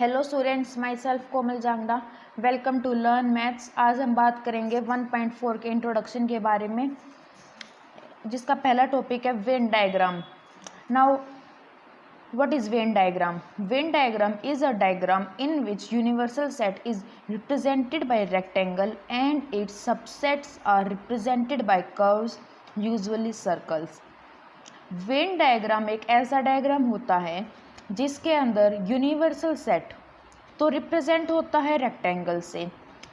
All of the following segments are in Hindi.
Hello students, myself Komal Jangra. Welcome to learn maths. आज हम बात करेंगे 1.4 के इंट्रोडक्शन के बारे में, जिसका पहला टॉपिक है Venn diagram. Now what is Venn diagram? Venn diagram is a diagram in which universal set is represented by rectangle and its subsets are represented by curves, usually circles. Venn diagram एक ऐसा डायग्राम होता है जिसके अंदर यूनिवर्सल सेट तो रिप्रेजेंट होता है रेक्टेंगल से,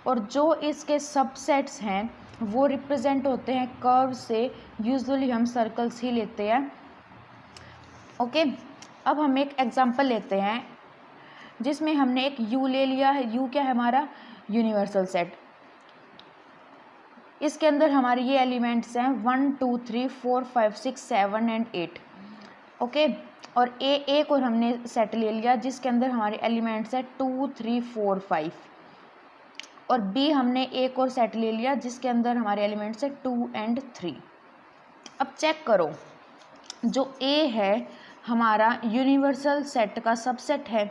और जो इसके सबसेट्स हैं वो रिप्रेजेंट होते हैं कर्व से। यूजुअली हम सर्कल्स ही लेते हैं। ओके, अब हम एक एग्जांपल लेते हैं जिसमें हमने एक यू ले लिया है। यू क्या है? हमारा यूनिवर्सल सेट। इसके अंदर हमारे ये एलिमेंट्स हैं 1 2 3 4 5 6 7 एंड 8। ओके, और एक और हमने सेट ले लिया जिसके अंदर हमारे एलिमेंट्स है 2 3 4 5, और बी हमने एक और सेट ले लिया जिसके अंदर हमारे एलिमेंट्स है 2 एंड 3। अब चेक करो, जो ए है हमारा यूनिवर्सल सेट का सबसेट है,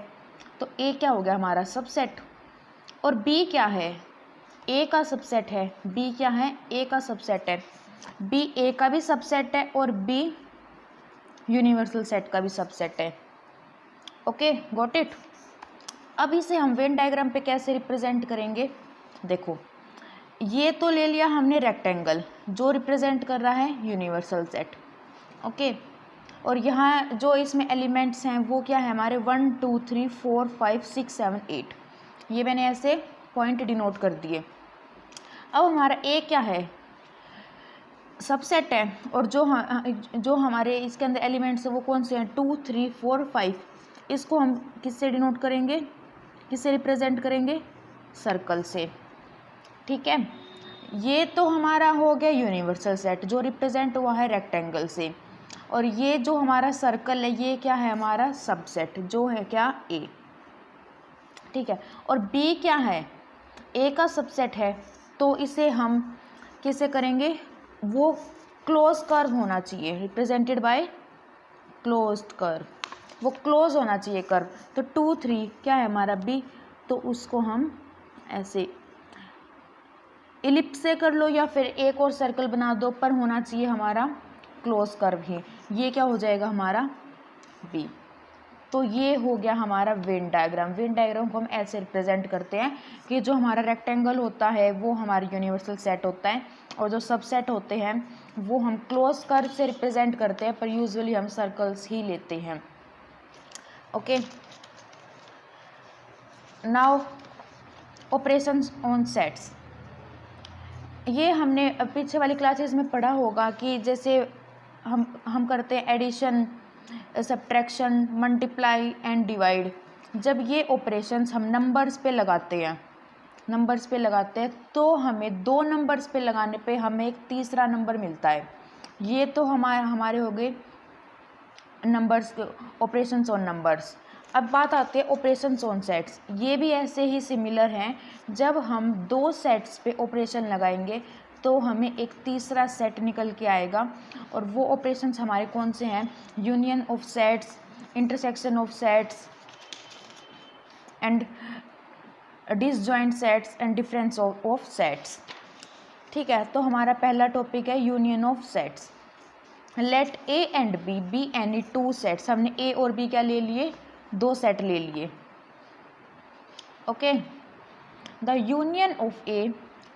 तो ए क्या हो गया? हमारा सबसेट। और बी क्या है? ए का सबसेट है। बी क्या है? ए का सबसेट है। बी ए का भी सबसेट है और बी यूनिवर्सल सेट का भी सबसेट है। Okay, got it. अब इसे हम वेन डायग्राम पे कैसे रिप्रेजेंट करेंगे? देखो, ये तो ले लिया हमने रेक्टेंगल जो रिप्रेजेंट कर रहा है यूनिवर्सल सेट। ओके, और यहाँ जो इसमें एलिमेंट्स हैं वो क्या है? हमारे 1 2 3 4 5 6 7 8। ये मैंने ऐसे पॉइंट डिनोट कर दिए। अब हमारा ए क्या है? सबसेट है, और जो हमारे इसके अंदर एलिमेंट्स है वो कौन से हैं? 2 3 4 5। इसको हम किससे डिनोट करेंगे? किससे रिप्रेजेंट करेंगे? सर्कल से। ठीक है, ये तो हमारा हो गया यूनिवर्सल सेट जो रिप्रेजेंट हुआ है रेक्टेंगल से, और ये जो हमारा सर्कल है ये क्या है? हमारा सबसेट जो है क्या? ए। ठीक है, और बी क्या है? ए का सबसेट है, तो इसे हम किसे करेंगे? वो क्लोज कर्व होना चाहिए, रिप्रेजेंटेड बाय क्लोज्ड कर्व। वो क्लोज होना चाहिए कर्व। तो 2 3 क्या है हमारा? बी। तो उसको हम ऐसे इलिप्स से कर लो या फिर एक और सर्कल बना दो, पर होना चाहिए हमारा क्लोज कर्व ही। ये क्या हो जाएगा? हमारा बी। तो ये हो गया हमारा वेन डायग्राम। वेन डायग्राम को हम ऐसे रिप्रेजेंट करते हैं कि जो हमारा रेक्टेंगल होता है वो हमारा यूनिवर्सल सेट होता है, और जो सबसेट होते हैं वो हम क्लोज कर्व से रिप्रेजेंट करते हैं, पर यूजुअली हम सर्कल्स ही लेते हैं। Okay, now operations on sets. ये हमने पीछे वाली क्लासेस में पढ़ा होगा कि जैसे हम करते हैं addition, subtraction, multiply and divide. जब ये ऑपरेशंस हम नंबर्स पे लगाते हैं तो हमें दो नंबर्स पे लगाने पे हमें एक तीसरा नंबर मिलता है। ये तो हमारे हो गए नंबर्स, ऑपरेशंस ऑन नंबर्स। अब बात आती है ऑपरेशंस ऑन सेट्स। ये भी ऐसे ही सिमिलर हैं। जब हम दो सेट्स पे ऑपरेशन लगाएंगे तो हमें एक तीसरा सेट निकल के आएगा, और वो ऑपरेशंस हमारे कौन से हैं? Union of sets, intersection of sets and disjoint sets and difference of sets. ठीक है, तो हमारा पहला टॉपिक है union of sets. Let A and B any two sets. हमने ए और बी क्या ले लिए? दो सेट ले लिए। Okay, the union of A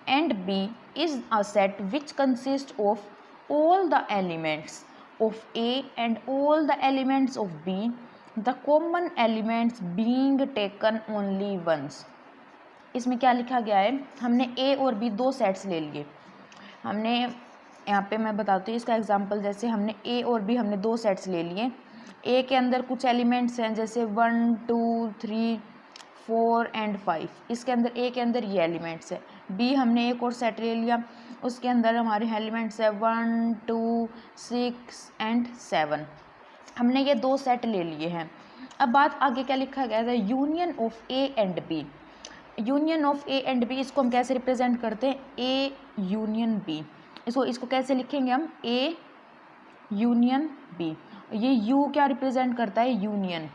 and B is a set which consist of all the elements of A and all the elements of B, the common elements being taken only once. इसमें क्या लिखा गया है? हमने ए और बी दो सेट्स ले लिए। हमने यहाँ पे मैं बताती हूँ इसका एग्जांपल। जैसे हमने ए और बी हमने दो सेट्स ले लिए। ए के अंदर कुछ एलिमेंट्स हैं जैसे 1 2 3 4 एंड 5। इसके अंदर ए के अंदर ये एलिमेंट्स है। बी हमने एक और सेट ले लिया, उसके अंदर हमारे एलिमेंट्स है 1 2 6 एंड 7। हमने ये दो सेट ले लिए हैं। अब बात आगे क्या लिखा गया है? Union of A and B. Union of A and B, इसको हम कैसे रिप्रेजेंट करते हैं? A union B. इसको कैसे लिखेंगे हम? A union B. ये यू क्या रिप्रेजेंट करता है? यूनियन।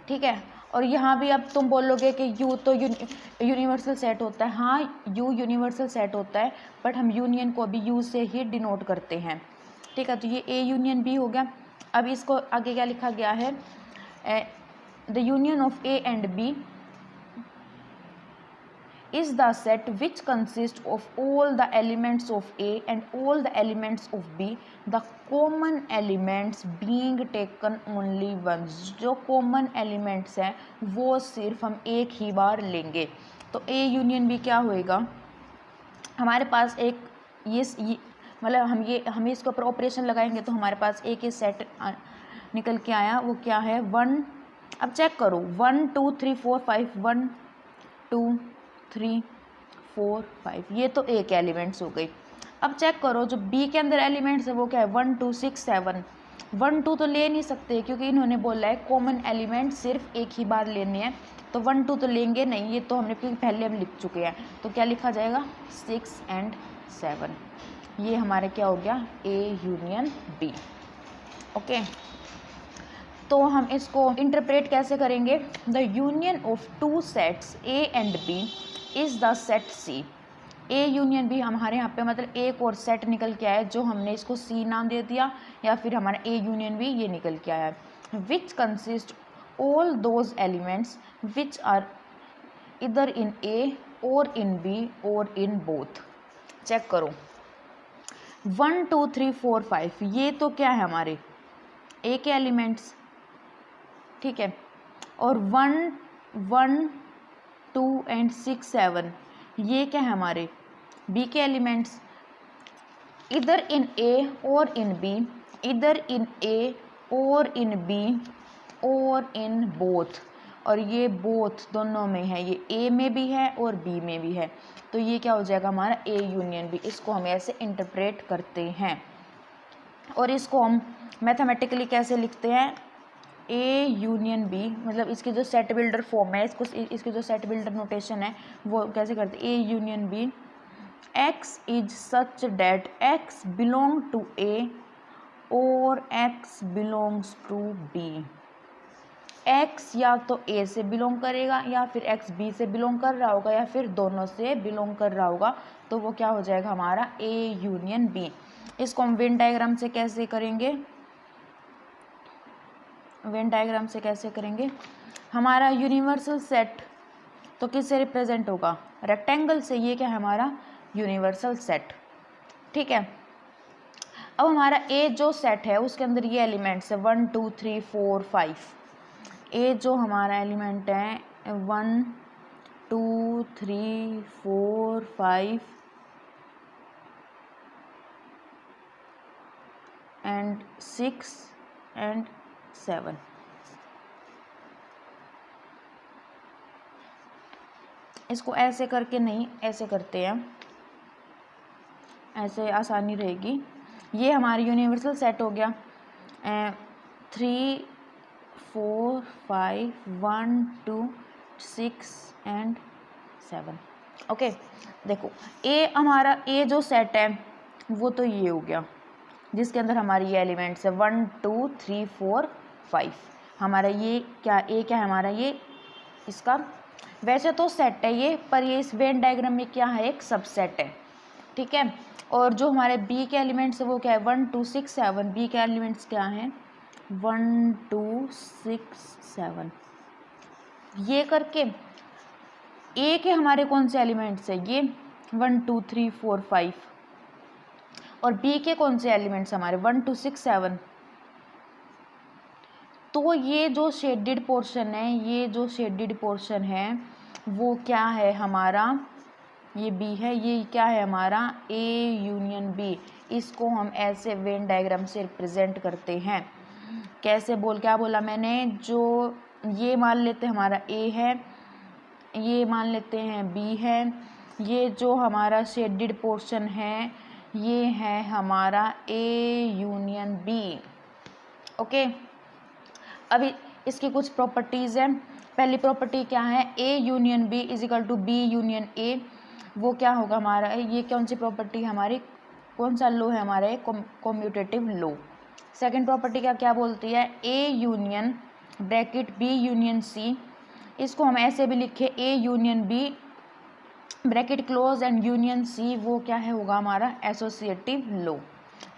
ठीक है, और यहाँ भी अब तुम बोलोगे कि यू तो यूनिवर्सल सेट होता है। हाँ, यू यूनिवर्सल सेट होता है, बट हम यूनियन को अभी यू से ही डिनोट करते हैं। ठीक है, तो ये ए यूनियन बी हो गया। अब इसको आगे क्या लिखा गया है, the union of A and B is the set which consists of all the elements of A and all the elements of B, the common elements being taken only once। जो common elements हैं वो सिर्फ हम एक ही बार लेंगे। तो A यूनियन B क्या होएगा, हमारे पास एक ये मतलब हम इसके ऊपर ऑपरेशन लगाएंगे तो हमारे पास एक ही सेट निकल के आया, वो क्या है 1। अब चेक करो 1 2 3 4 5, 1 2 3 4 5, ये तो एक एलिमेंट्स हो गई। अब चेक करो जो बी के अंदर एलिमेंट्स है वो क्या है 1 2 6 7। 1 2 तो ले नहीं सकते क्योंकि इन्होंने बोला है कॉमन एलिमेंट सिर्फ एक ही बार लेने हैं, तो 1 2 तो लेंगे नहीं, ये तो हमने पहले हम लिख चुके हैं। तो क्या लिखा जाएगा 6 एंड 7। ये हमारे क्या हो गया ए यूनियन बी। ओके, तो हम इसको इंटरप्रेट कैसे करेंगे, the union of two sets A and B is the set C. A union B हमारे यहाँ पे मतलब एक और सेट निकल के आया है जो हमने इसको सी नाम दे दिया, या फिर हमारा ए यूनियन बी ये निकल के आया है। Which consist all those elements which are इधर इन ए और इन बी और इन बोथ। चेक करो 1 2 3 4 5, ये तो क्या है हमारे ए के एलिमेंट्स, ठीक है, और 1 1 2 एंड 6 7 ये क्या है हमारे बी के एलिमेंट्स। इधर इन ए और इन बी, इधर इन ए और इन बी और इन बोथ, और ये बोथ दोनों में है, ये ए में भी है और बी में भी है, तो ये क्या हो जाएगा हमारा ए यूनियन बी। इसको हम ऐसे इंटरप्रेट करते हैं और इसको हम मैथमेटिकली कैसे लिखते हैं, ए यूनियन बी मतलब इसकी जो सेट बिल्डर फॉर्म है, इसकी जो सेट बिल्डर नोटेशन है वो कैसे करते हैं, A union B x is such that X belong to A और X belongs to B. X या तो ए से बिलोंग करेगा या फिर एक्स बी से बिलोंग कर रहा होगा या फिर दोनों से बिलोंग कर रहा होगा, तो वो क्या हो जाएगा हमारा ए यूनियन बी। इसको हम वेन डायग्राम से कैसे करेंगे, वेन डायग्राम से कैसे करेंगे, हमारा यूनिवर्सल सेट तो किससे रिप्रेजेंट होगा, रेक्टेंगल से। ये क्या है हमारा यूनिवर्सल सेट, ठीक है। अब हमारा ए जो सेट है उसके अंदर ये एलिमेंट्स है 1 2 3 4 5। ए जो हमारा एलिमेंट है 1 2 3 4 5 एंड 6 एंड 7। इसको ऐसे करके नहीं, ऐसे करते हैं, ऐसे आसानी रहेगी। ये हमारी यूनिवर्सल सेट हो गया 3 4 5 1 2 6 एंड 7। ओके, देखो ए हमारा ए जो सेट है वो तो ये हो गया जिसके अंदर हमारी ये एलिमेंट्स है 1 2 3 4 5। हमारा ये क्या ए क्या है हमारा ये इसका वैसे तो सेट है ये, पर ये इस वेन डायग्राम में क्या है एक सबसेट है, ठीक है। और जो हमारे बी के एलिमेंट्स है वो क्या है 1 2 6 7। बी के एलिमेंट्स क्या हैं 1 2 6 7। ये करके ए के हमारे कौन से एलिमेंट्स है ये 1 2 3 4 5, और बी के कौन से एलिमेंट्स हमारे 1 2 6 7। तो ये जो शेडेड पोर्शन है, ये जो शेडेड पोर्शन है वो क्या है हमारा, ये बी है, ये क्या है हमारा ए यूनियन बी। इसको हम ऐसे वेन डायग्राम से रिप्रेजेंट करते हैं। कैसे क्या बोला मैंने, जो ये मान लेते हैं हमारा ए है, ये मान लेते हैं बी है, ये जो हमारा शेडेड पोर्शन है ये है हमारा ए यूनियन बी। ओके, अभी इसकी कुछ प्रॉपर्टीज़ हैं। पहली प्रॉपर्टी क्या है, A union B is equal to B union A. वो क्या होगा हमारा, ये कौन सी प्रॉपर्टी हमारी, कौन सा लो है हमारे कम्यूटेटिव लो। सेकंड प्रॉपर्टी क्या क्या बोलती है, A union bracket B union C इसको हम ऐसे भी लिखे A union B bracket close and union C, वो क्या है होगा हमारा एसोसिएटिव लॉ।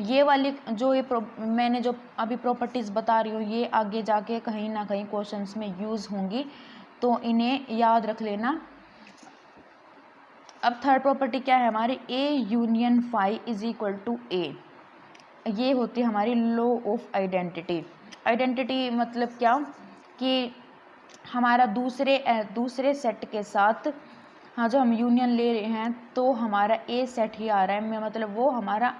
ये वाली जो मैंने जो अभी प्रॉपर्टीज़ बता रही हूँ ये आगे जाके कहीं ना कहीं क्वेश्चंस में यूज़ होंगी, तो इन्हें याद रख लेना। अब थर्ड प्रॉपर्टी क्या है हमारी, A union phi is equal to A, ये होती है हमारी लॉ ऑफ आइडेंटिटी। आइडेंटिटी मतलब क्या कि हमारा दूसरे सेट के साथ, हाँ जो हम यूनियन ले रहे हैं तो हमारा ए सेट ही आ रहा है, मतलब वो हमारा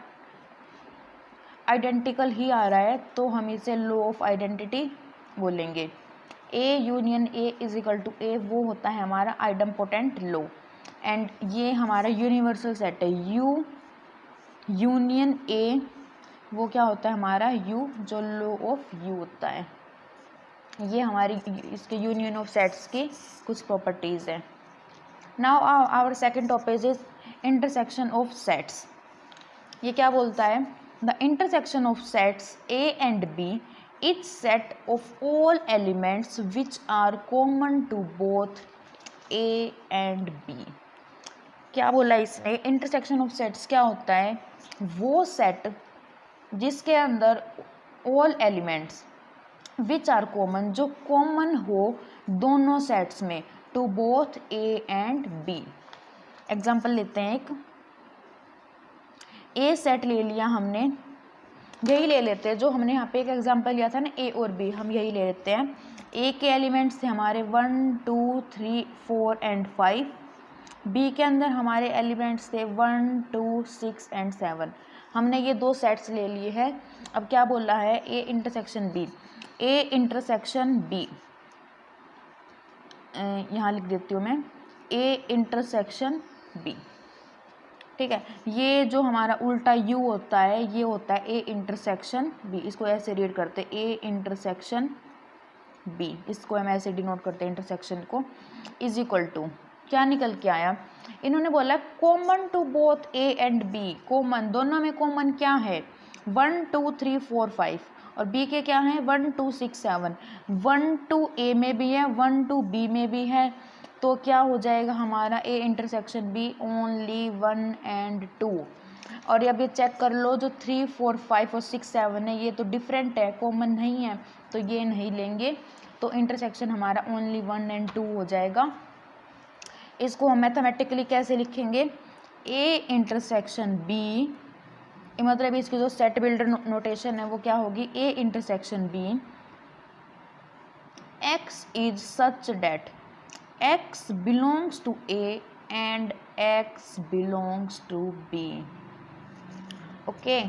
आइडेंटिकल ही आ रहा है, तो हम इसे लॉ ऑफ आइडेंटिटी बोलेंगे। A union A is equal to A, वो होता है हमारा आइडम्पोटेंट लॉ, एंड ये हमारा यूनिवर्सल सेट है। यू यूनियन ए, वो क्या होता है हमारा यू, जो लॉ ऑफ यू होता है। ये हमारी इसके यूनियन ऑफ सेट्स की कुछ प्रॉपर्टीज़ हैं। Now our second topic is intersection of sets. ये क्या बोलता है, the intersection of sets A and B is set of all elements which are common to both A and B. क्या बोला इसने, इंटरसेक्शन ऑफ सेट्स क्या होता है, वो सेट जिसके अंदर all elements which are common, जो कॉमन हो दोनों सेट्स में, to both A and B. Example लेते हैं, एक ए सेट ले लिया हमने, यही ले लेते हैं जो हमने यहाँ पे एक एग्जाम्पल लिया था ना ए और बी, हम यही ले लेते हैं। ए के एलिमेंट्स थे हमारे 1 2 3 4 एंड 5, बी के अंदर हमारे एलिमेंट्स थे 1 2 6 एंड 7। हमने ये दो सेट्स ले लिए हैं। अब क्या बोल रहा है, A intersection B, A intersection B, यहाँ लिख देती हूँ मैं, ए इंटरसेक्शन बी, ठीक है। ये जो हमारा उल्टा यू होता है ये होता है ए इंटरसेक्शन बी, इसको ऐसे रीड करते हैं ए इंटरसेक्शन बी, इसको हम ऐसे डिनोट करते हैं इंटरसेक्शन को, इज इक्वल टू क्या निकल के आया, इन्होंने बोला common to both A and B, common दोनों में कॉमन क्या है 1 2 3 4 5, और बी के क्या है 1 2 6 7, 1 2 ए में भी है 1 2 बी में भी है, तो क्या हो जाएगा हमारा A intersection B only 1 and 2। और अब ये चेक कर लो जो 3 4 5 और 6 7 है ये तो डिफरेंट है, कॉमन नहीं है, तो ये नहीं लेंगे, तो इंटरसेक्शन हमारा ओनली 1 एंड 2 हो जाएगा। इसको हम मैथमेटिकली कैसे लिखेंगे, ए इंटरसेक्शन बी, मतलब इसकी जो सेट बिल्डर नोटेशन है वो क्या होगी, A intersection B x is such that x belongs to A and x belongs to B. Okay,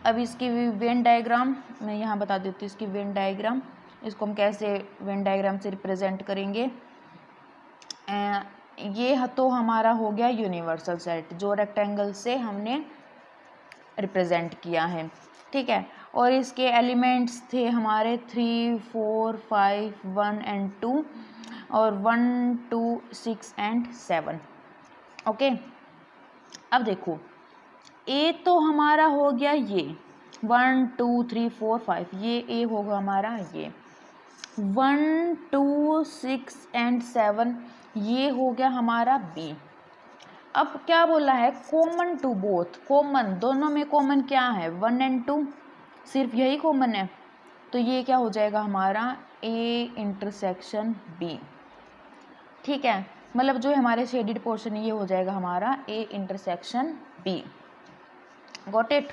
अब इसकी वेन डायग्राम मैं यहाँ बता देती हूँ, इसकी वेन डायग्राम, इसको हम कैसे वेन डायग्राम से रिप्रेजेंट करेंगे। ये तो हमारा हो गया यूनिवर्सल सेट जो रेक्टेंगल से हमने रिप्रेजेंट किया है, ठीक है। और इसके एलिमेंट्स थे हमारे 3 4 5 1 एंड 2 और 1 2 6 एंड 7। ओके, अब देखो ए तो हमारा हो गया ये 1 2 3 4 5, ये ए होगा हमारा, ये 1 2 6 एंड 7 ये हो गया हमारा बी। अब क्या बोला है, कॉमन टू बोथ, कॉमन दोनों में कॉमन क्या है 1 एंड 2, सिर्फ यही कॉमन है, तो ये क्या हो जाएगा हमारा ए इंटरसेक्शन बी, ठीक है। मतलब जो हमारे शेडेड पोर्शन है ये हो जाएगा हमारा A intersection B. Got it.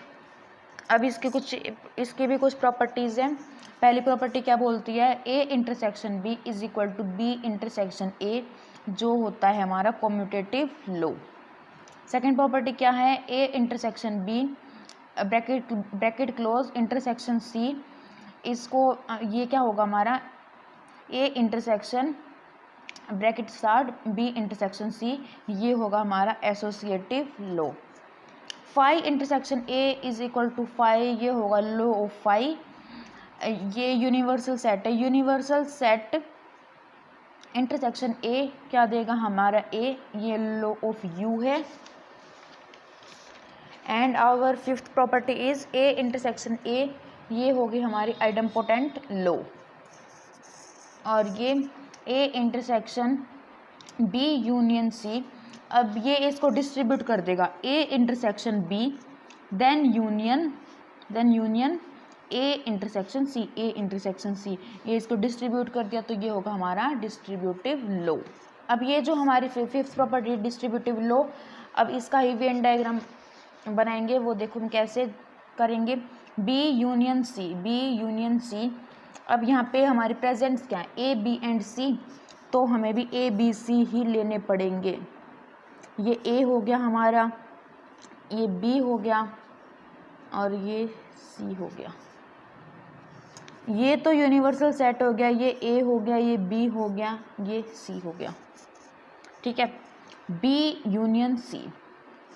अब इसके भी कुछ प्रॉपर्टीज़ हैं। पहली प्रॉपर्टी क्या बोलती है, A intersection B is equal to B intersection A, जो होता है हमारा कम्यूटेटिव लॉ। सेकेंड प्रॉपर्टी क्या है, A intersection B bracket close intersection C, इसको ये क्या होगा हमारा A intersection bracket start B intersection C, ये होगा हमारा associative law. Phi intersection A is equal to phi, ये होगा लॉ ऑफ फाई। ये यूनिवर्सल सेट है, यूनिवर्सल सेट इंटरसेक्शन ए क्या देगा हमारा ए, ये लॉ ऑफ यू है। And our fifth property is A intersection A, ये होगी हमारी आइडम्पोटेंट लॉ। और ये A intersection B union C. अब ये इसको डिस्ट्रीब्यूट कर देगा, A intersection B then union A intersection C, A intersection C. ये इसको डिस्ट्रीब्यूट कर दिया तो ये होगा हमारा डिस्ट्रीब्यूटिव लॉ। अब ये जो हमारी फिफ्थ प्रॉपर्टी डिस्ट्रीब्यूटिव लॉ, अब इसका ही वेन डायग्राम बनाएंगे, वो देखो हम कैसे करेंगे। B union C. अब यहाँ पे हमारे प्रेजेंट्स क्या है, ए बी एंड सी, तो हमें भी ए बी सी ही लेने पड़ेंगे। ये ए हो गया हमारा, ये बी हो गया और ये सी हो गया। ये तो यूनिवर्सल सेट हो गया, ये ए हो गया, ये बी हो गया, ये सी हो गया। ठीक है, बी यूनियन सी।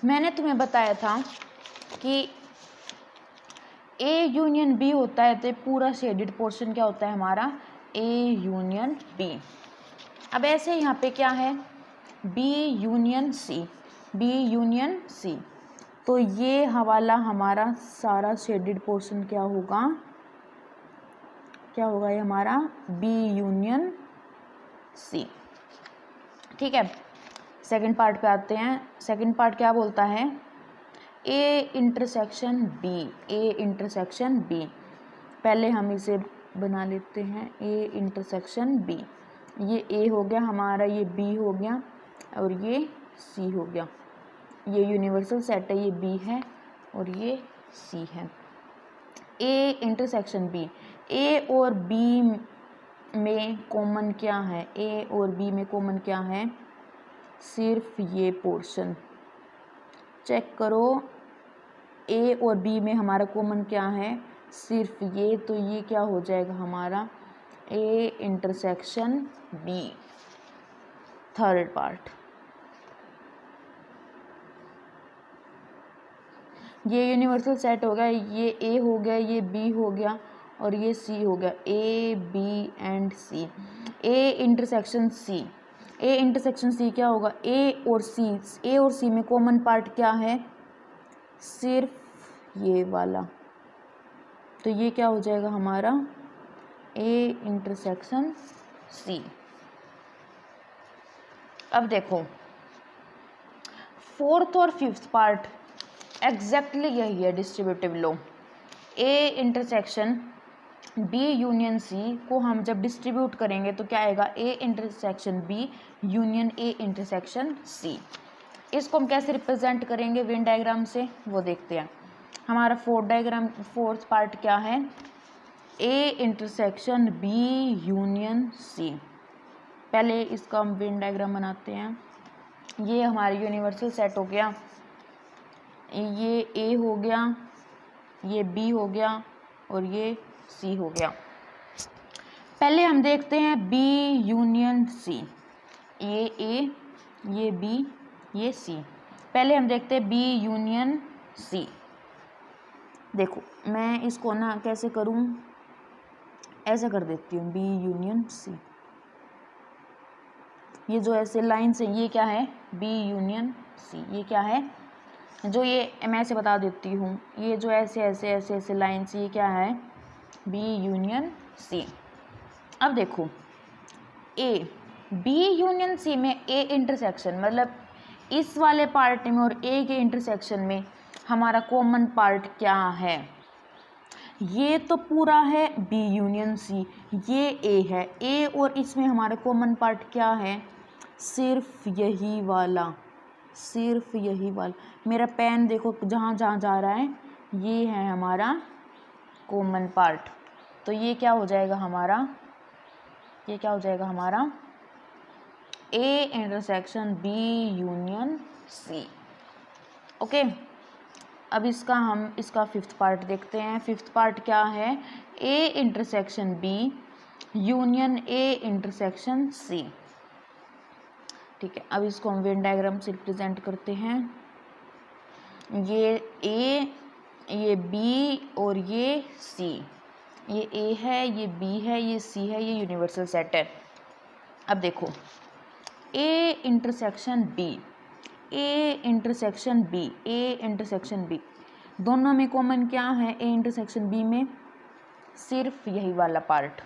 मैंने तुम्हें बताया था कि ए यूनियन बी होता है तो पूरा शेडेड पोर्शन क्या होता है हमारा, ए यूनियन बी। अब ऐसे यहाँ पे क्या है, बी यूनियन सी, तो ये हवाला हमारा सारा शेडेड पोर्शन क्या होगा ये हमारा बी यूनियन सी। ठीक है, सेकंड पार्ट पे आते हैं। सेकंड पार्ट क्या बोलता है, ए इंटरसेक्शन बी। पहले हम इसे बना लेते हैं, ए इंटरसेक्शन बी। ये ए हो गया हमारा, ये बी हो गया और ये सी हो गया। ये यूनिवर्सल सेट है, ये बी है और ये सी है। ए इंटरसेक्शन बी, ए और बी में कॉमन क्या है, ए और बी में कॉमन क्या है, सिर्फ ये पोर्शन। चेक करो, ए और बी में हमारा कॉमन क्या है, सिर्फ ये, तो ये क्या हो जाएगा हमारा A intersection B, third part. ये यूनिवर्सल सेट हो गया, ये ए हो गया, ये बी हो गया और ये सी हो गया, A B and C. A intersection C क्या होगा, ए और सी में कॉमन पार्ट क्या है, सिर्फ ये वाला, तो ये क्या हो जाएगा हमारा ए इंटरसेक्शन सी। अब देखो फोर्थ और फिफ्थ पार्ट एग्जैक्टली यही है distributive law. A intersection B union C को हम जब डिस्ट्रीब्यूट करेंगे तो क्या आएगा, A intersection B union A intersection C. इसको हम कैसे रिप्रेजेंट करेंगे वेन डायग्राम से, वो देखते हैं। हमारा फोर्थ पार्ट क्या है, A intersection B union C. पहले इसका हम वेन डायग्राम बनाते हैं। ये हमारा यूनिवर्सल सेट हो गया, ये ए हो गया, ये बी हो गया और ये सी हो गया। पहले हम देखते हैं बी यूनियन सी, ये ए, ये बी, ये सी। पहले हम देखते हैं बी यूनियन सी। देखो मैं इसको ना कैसे करूं, ऐसा कर देती हूँ, बी यूनियन सी। ये जो ऐसे लाइन से, ये क्या है, बी यूनियन सी। ये क्या है, जो ये मैं ऐसे बता देती हूँ, ये जो ऐसे ऐसे ऐसे ऐसे लाइन से, ये क्या है, बी यूनियन सी। अब देखो ए बी यूनियन सी में ए इंटरसेक्शन, मतलब इस वाले पार्ट में और ए के इंटरसेक्शन में हमारा कॉमन पार्ट क्या है, ये तो पूरा है बी यूनियन सी, ये ए है, ए और इसमें हमारा कॉमन पार्ट क्या है, सिर्फ यही वाला, मेरा पेन देखो जहाँ जहाँ जा रहा है, ये है हमारा कॉमन पार्ट। तो ये क्या हो जाएगा हमारा, A intersection B union C. Okay, अब इसका फिफ्थ पार्ट देखते हैं। फिफ्थ पार्ट क्या है, A intersection B union A intersection C. ठीक है, अब इसको हम वेन डायग्राम से रिप्रेजेंट करते हैं। ये ए, ये बी और ये सी, ये ए है, ये बी है, ये सी है, ये यूनिवर्सल सेट है। अब देखो ए इंटरसेक्शन बी, दोनों में कॉमन क्या है, ए इंटरसेक्शन बी में सिर्फ यही वाला पार्ट।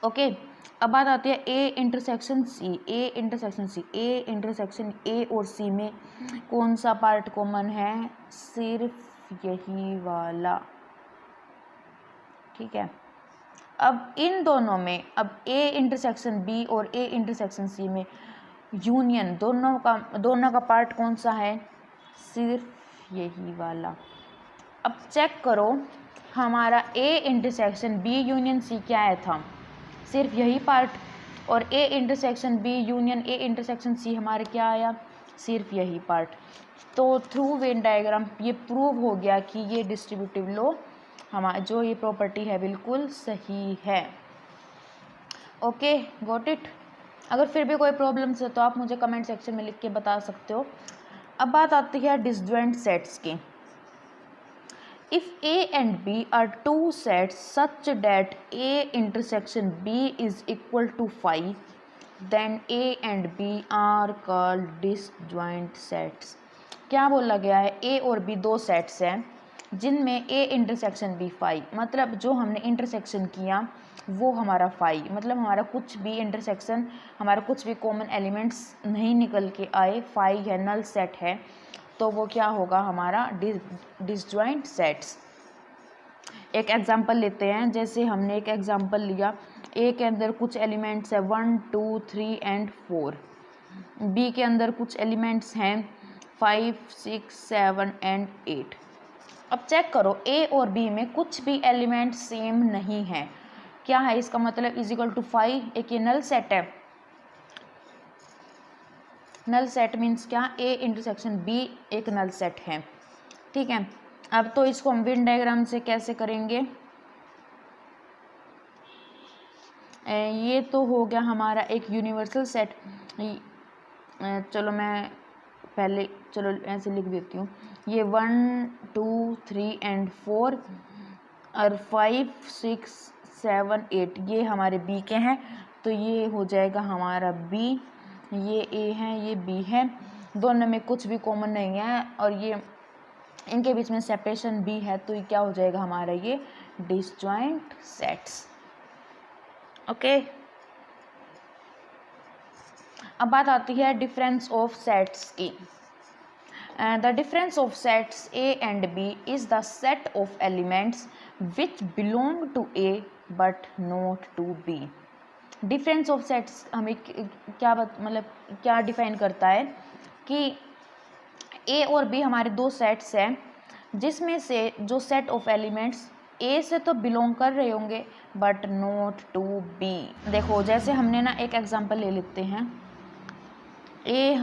ओके, अब बात आती है A intersection C. A intersection C, A intersection A और सी में कौन सा पार्ट कॉमन है? सिर्फ यही वाला। ठीक है, अब इन दोनों में, अब ए इंटरसेक्शन बी और ए इंटरसेक्शन सी में यूनियन दोनों का पार्ट कौन सा है? सिर्फ यही वाला। अब चेक करो, हमारा A intersection B union C क्या है था? सिर्फ यही पार्ट। और A intersection B union A intersection C हमारे क्या आया? सिर्फ यही पार्ट। तो थ्रू वेन डायग्राम ये प्रूव हो गया कि ये डिस्ट्रीब्यूटिव लॉ हमारा जो ये प्रॉपर्टी है बिल्कुल सही है। Okay, got it. अगर फिर भी कोई प्रॉब्लम्स है तो आप मुझे कमेंट सेक्शन में लिख के बता सकते हो। अब बात आती है डिसजॉइंट सेट्स की। If A and B are two sets such that A intersection B is equal to phi, then A and B are called disjoint sets. क्या बोला गया है? A और B दो सेट्स हैं जिनमें A इंटरसेक्शन B फाई, मतलब जो हमने इंटरसेक्शन किया वो हमारा फाई, मतलब हमारा कुछ भी इंटरसेक्शन, हमारा कुछ भी कॉमन एलिमेंट्स नहीं निकल के आए, फाई है, नल सेट है, तो वो क्या होगा? हमारा डिसजॉइंट सेट्स। एक एग्जांपल लेते हैं, जैसे हमने एक एग्जांपल लिया, ए के अंदर कुछ एलिमेंट्स है 1 2 3 एंड 4, बी के अंदर कुछ एलिमेंट्स हैं 5 6 7 एंड 8। अब चेक करो, ए और बी में कुछ भी एलिमेंट सेम नहीं है। क्या है इसका मतलब? Is equal to 5। एक ये नल सेट है। नल सेट मीन्स क्या? ए इंटरसेक्शन बी एक नल सेट है। ठीक है, अब तो इसको हम वेन डायग्राम से कैसे करेंगे? ये तो हो गया हमारा एक यूनिवर्सल सेट। चलो मैं पहले ऐसे लिख देती हूँ, ये 1 2 3 एंड 4 और 5 6 7 8 ये हमारे बी के हैं, तो ये हो जाएगा हमारा बी। ये ए है, ये बी है, दोनों में कुछ भी कॉमन नहीं है और ये इनके बीच में सेपरेशन भी है, तो ये क्या हो जाएगा हमारा? ये डिसजॉइंट सेट्स। ओके, अब बात आती है डिफरेंस ऑफ सेट्स की। The difference of sets A and B is the set of elements which belong to A but not to B. Difference of sets हमें क्या मतलब क्या डिफाइन करता है कि ए और बी हमारे दो सेट्स हैं जिसमें से जो सेट ऑफ एलिमेंट्स ए से तो बिलोंग कर रहे होंगे बट नॉट टू बी। देखो, जैसे हमने ना एक एग्जांपल ले लेते हैं, ए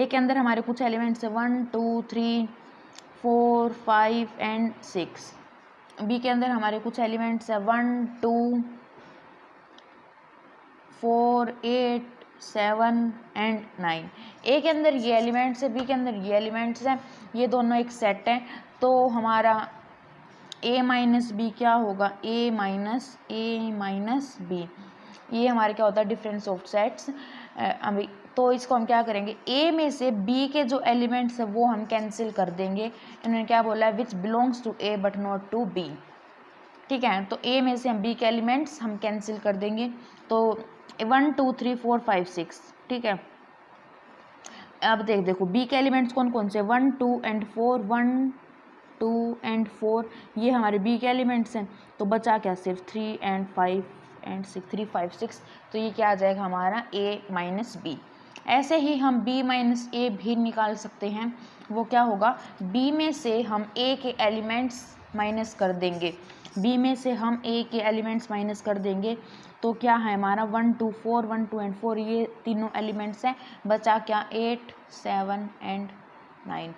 के अंदर हमारे कुछ एलिमेंट्स है 1 2 3 4 5 एंड 6। बी के अंदर हमारे कुछ एलिमेंट्स है 1 2 4 8 7 एंड 9। ए के अंदर ये एलिमेंट्स है, बी के अंदर ये एलिमेंट्स हैं, ये दोनों एक सेट हैं, तो हमारा ए माइनस बी क्या होगा? ए माइनस बी। ये हमारे क्या होता है? Difference of sets. अभी तो इसको हम क्या करेंगे? ए में से बी के जो एलिमेंट्स है वो हम कैंसिल कर देंगे। इन्होंने क्या बोला है? Which belongs to A but not to B. ठीक है, तो ए में से हम बी के एलिमेंट्स हम कैंसिल कर देंगे, तो 1 2 3 4 5 6। ठीक है, अब देखो बी के एलिमेंट्स कौन कौन से? 1 2 एंड 4, 1 2 एंड 4 ये हमारे बी के एलिमेंट्स हैं, तो बचा क्या? सिर्फ 3 एंड 5 एंड 6, 3 5 6, तो ये क्या आ जाएगा हमारा? ए माइनस बी। ऐसे ही हम b माइनस ए भी निकाल सकते हैं। वो क्या होगा? b में से हम a के एलिमेंट्स माइनस कर देंगे, b में से हम a के एलिमेंट्स माइनस कर देंगे, तो क्या है हमारा? 1 2 4, 1 2 एंड 4 ये तीनों एलिमेंट्स हैं, बचा क्या? 8 7 एंड 9।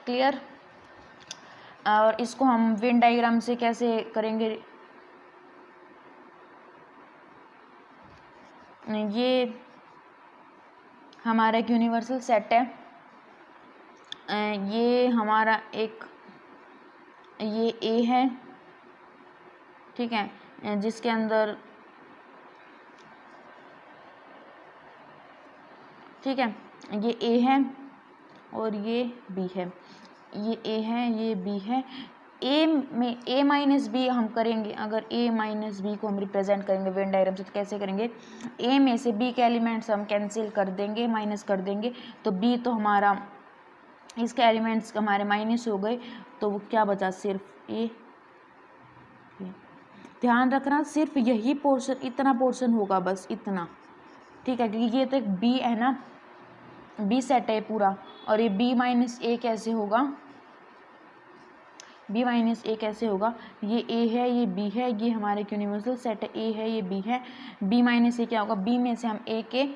क्लियर? और इसको हम वेन डायग्राम से कैसे करेंगे? ये हमारा एक यूनिवर्सल सेट है, ये हमारा एक ये ए है, ठीक है, जिसके अंदर ठीक है ये ए है और ये बी है, ये ए है ये बी है, ए में ए माइनस बी हम करेंगे, अगर ए माइनस बी को हम रिप्रेजेंट करेंगे वेन डायग्राम से तो कैसे करेंगे, ए में से बी के एलिमेंट्स हम कैंसिल कर देंगे, माइनस कर देंगे, तो बी तो हमारा इसके एलिमेंट्स हमारे माइनस हो गए, तो वो क्या बचा, सिर्फ ए। ध्यान रखना सिर्फ यही पोर्शन, इतना पोर्शन होगा बस इतना, ठीक है, क्योंकि ये तो एक बी है ना, बी सेट है पूरा, और ये बी माइनस ए कैसे होगा, बी माइनस ए कैसे होगा, ये ए है ये बी है, ये हमारे एक यूनिवर्सल सेट है, ए है ये बी है, बी माइनस ए क्या होगा, बी में से हम ए के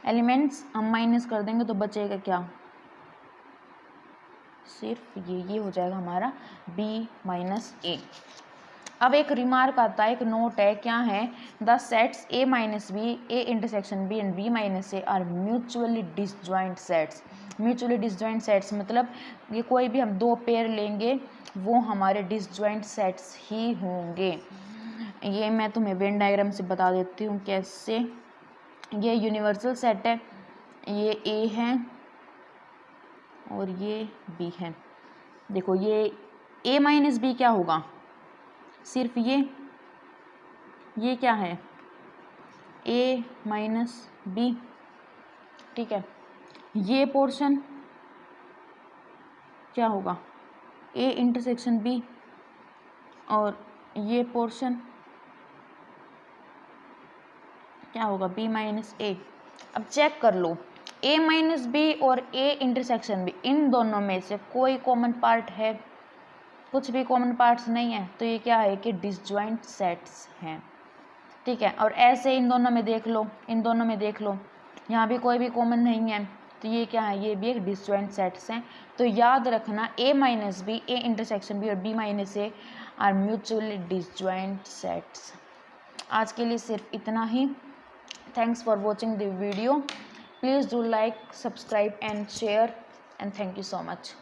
एलिमेंट्स हम माइनस कर देंगे तो बचेगा क्या, सिर्फ ये हो जाएगा हमारा बी माइनस ए। अब एक रिमार्क आता है, एक नोट है, क्या है, the sets A minus B, A intersection B and B minus A are mutually disjoint sets. Mutually disjoint sets मतलब ये कोई भी हम दो पेयर लेंगे वो हमारे डिसजॉइंट सेट्स ही होंगे। ये मैं तुम्हें वेन डायग्राम से बता देती हूँ कैसे। ये यूनिवर्सल सेट है, ये ए है और ये बी है। देखो ये ए माइनस बी क्या होगा, सिर्फ ये क्या है, ए माइनस बी, ठीक है। ये पोर्शन क्या होगा, ए इंटरसेक्शन बी, और ये पोर्शन क्या होगा, बी माइनस ए। अब चेक कर लो, ए माइनस बी और ए इंटरसेक्शन बी, इन दोनों में से कोई कॉमन पार्ट है, कुछ भी कॉमन पार्ट्स नहीं है, तो ये क्या है कि डिसजॉइंट सेट्स हैं, ठीक है। और ऐसे इन दोनों में देख लो, इन दोनों में देख लो, यहाँ भी कोई भी कॉमन नहीं है, तो ये क्या है, ये भी एक डिसजॉइंट सेट्स हैं। तो याद रखना A minus B, A intersection B और B minus A are mutually disjoint sets. आज के लिए सिर्फ इतना ही। Thanks for watching the video. Please do like, subscribe and share, and thank you so much.